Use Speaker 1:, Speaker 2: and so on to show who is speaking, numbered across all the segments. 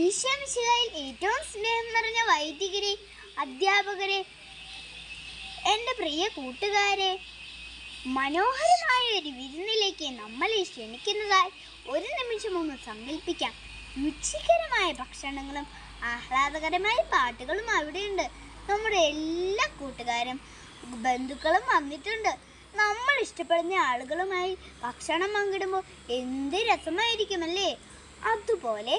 Speaker 1: ഈശോമിശിഹായിൽ ഏറ്റവും സ്നേഹം നിറഞ്ഞ വൈദികരെ, അധ്യാപകരെ, എൻ്റെ പ്രിയ കൂട്ടുകാരെ, മനോഹരമായ ഒരു വിരുന്നിലേക്ക് നമ്മളെ ക്ഷണിക്കുന്നതായി ഒരു നിമിഷം ഒന്ന് സങ്കല്പിക്കാം. രുചികരമായ ഭക്ഷണങ്ങളും ആഹ്ലാദകരമായ പാട്ടുകളും അവിടെയുണ്ട്. നമ്മുടെ എല്ലാ കൂട്ടുകാരും ബന്ധുക്കളും വന്നിട്ടുണ്ട്. നമ്മൾ ഇഷ്ടപ്പെടുന്ന ആളുകളുമായി ഭക്ഷണം പങ്കിടുമ്പോൾ എന്ത് രസമായിരിക്കുമല്ലേ. അതുപോലെ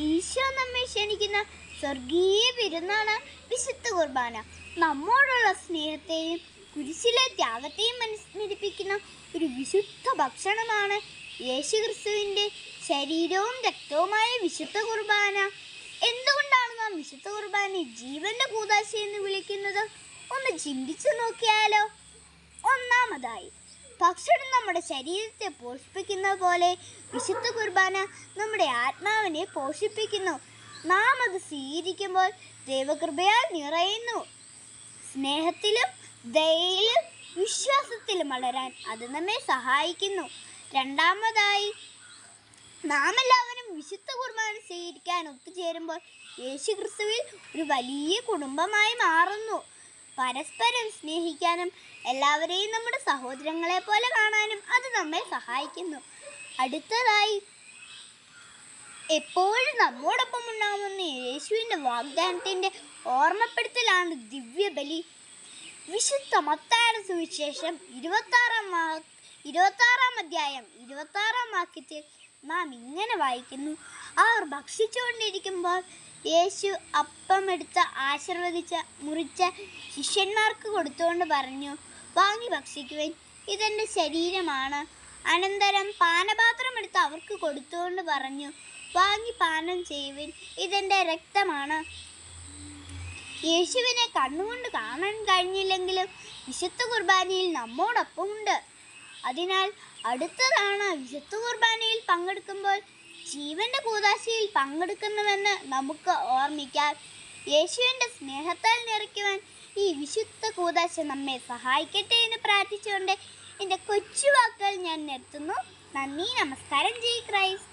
Speaker 1: ഈശോ നമ്മെ ക്ഷണിക്കുന്ന സ്വർഗീയ വിരുന്നാണ് വിശുദ്ധ കുർബാന. നമ്മോടുള്ള സ്നേഹത്തെയും കുരിശിലെ ത്യാഗത്തെയും അനുസ്മരിപ്പിക്കുന്ന ഒരു വിശുദ്ധ ഭക്ഷണമാണ് യേശുക്രിസ്തുവിൻ്റെ ശരീരവും രക്തവുമായ വിശുദ്ധ കുർബാന. എന്തുകൊണ്ടാണ് നാം വിശുദ്ധ കുർബാനയെ ജീവന്റെ കൂദാശ എന്ന് വിളിക്കുന്നത്? ഒന്ന് ചിന്തിച്ചു നോക്കിയാലോ. ഒന്നാമതായി, ഭക്ഷണം നമ്മുടെ ശരീരത്തെ പോഷിപ്പിക്കുന്ന പോലെ വിശുദ്ധ കുർബാന നമ്മുടെ ആത്മാവിനെ പോഷിപ്പിക്കുന്നു. നാം അത് സ്വീകരിക്കുമ്പോൾ ദൈവകൃപയാൽ നിറയുന്നു. സ്നേഹത്തിലും ദയയിലും വിശ്വാസത്തിലും വളരാൻ അത് നമ്മെ സഹായിക്കുന്നു. രണ്ടാമതായി, നാം എല്ലാവരും വിശുദ്ധ കുർബാന സ്വീകരിക്കാൻ ഒത്തുചേരുമ്പോൾ യേശുക്രിസ്തുവിൽ ഒരു വലിയ കുടുംബമായി മാറുന്നു. പരസ്പരം സ്നേഹിക്കാനും എല്ലാവരെയും നമ്മുടെ സഹോദരങ്ങളെ പോലെ കാണാനും അത് നമ്മെ സഹായിക്കുന്നു. അടുത്തതായി, എപ്പോഴും നമ്മോടൊപ്പം ഉണ്ടാകുന്ന യേശുവിൻ്റെ വാഗ്ദാനത്തിൻ്റെ ഓർമ്മപ്പെടുത്തലാണ് ദിവ്യബലി. വിശുദ്ധ മത്തായിയുടെ സുവിശേഷം 26-ാം അധ്യായം 26-ാം വാക്യത്തിൽ നാം ഇങ്ങനെ വായിക്കുന്നു: അവർ ഭക്ഷിച്ചുകൊണ്ടിരിക്കുമ്പോൾ യേശു അപ്പമെടുത്ത് ആശീർവദിച്ച് മുറിച്ച് ശിഷ്യന്മാർക്ക് കൊടുത്തുകൊണ്ട് പറഞ്ഞു, വാങ്ങി ഭക്ഷിക്കുവിൻ, ഇതെൻ്റെ ശരീരമാണ്. അനന്തരം പാനപാത്രം എടുത്ത് അവർക്ക് കൊടുത്തുകൊണ്ട് പറഞ്ഞു, വാങ്ങി പാനം ചെയ്യുവിൻ, ഇതെൻ്റെ രക്തമാണ്. യേശുവിനെ കണ്ണുകൊണ്ട് കാണാൻ കഴിഞ്ഞില്ലെങ്കിലും വിശുദ്ധ കുർബാനയിൽ നമ്മോടൊപ്പമുണ്ട്. അതിനാൽ അടുത്തതാണ് വിശുദ്ധ കുർബാനയിൽ പങ്കെടുക്കുമ്പോൾ ജീവന്റെ കൂദാശയിൽ പങ്കെടുക്കുന്നുവെന്ന് നമുക്ക് ഓർമ്മിക്കാം. യേശുവിൻ്റെ സ്നേഹത്താൽ നിറയ്ക്കുവാൻ ഈ വിശുദ്ധ കൂദാശ നമ്മെ സഹായിക്കട്ടെ എന്ന് പ്രാർത്ഥിച്ചുകൊണ്ട് എൻ്റെ കൊച്ചു വാക്കുകൾ ഞാൻ നിർത്തുന്നു. നന്ദി, നമസ്കാരം. ജയ് ക്രൈസ്റ്റ്.